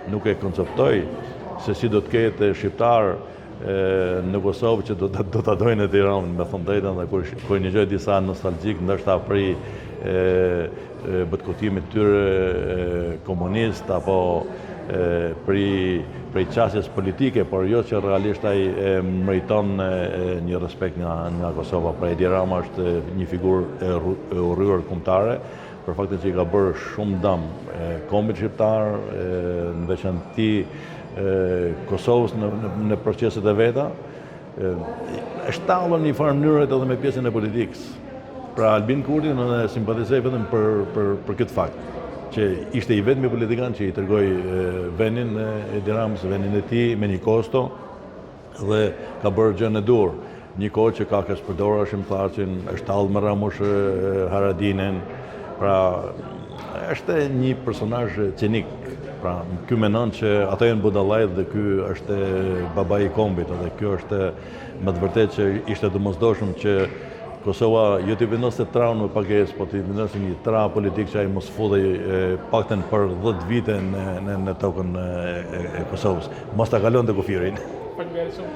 Nuk e konceptoj se si do të ketë shqiptar në Kosovë që do ta dojnë e Tiranën, me thënë drejtën, dhe kur një gjë disa nostalgjik, ndoshta prej botkotimit tyre komunist apo prej qasjes politike, por jo që realisht ai meriton një respekt nga Kosova. Pra Edi Rama është një figurë e urryer kombëtare, për faktin që i ka bërë shumë dëm kombit shqiptar, në veçanti Kosovës në proceset e veta, është tallur në një farë mënyrë edhe me pjesën e politikës. Pra Albin Kurti në simpatizoj vetëm për këtë fakt, që ishte i vetmi politikan që i tregoi vendin Edi Ramës, vendin e tij me një kosto, dhe ka bërë gjën e dur. Një kohë që ka përdorur shqiptarësin, është tallë me Ramush Haradinën. Pra, është një personazh cinik. Pra, ky menon që ato janë budallajt dhe ky është babai i kombit, dhe ky është me të vërtetë që ishte domosdoshëm që Kosova jo t'i vendoste traunë me pagesë, po t'i vendoste një traunë politik që ai mos fullej paktën për 10 vite në tokën e Kosovës. Mos ta kalonte kufirin. Faleminderit shumë.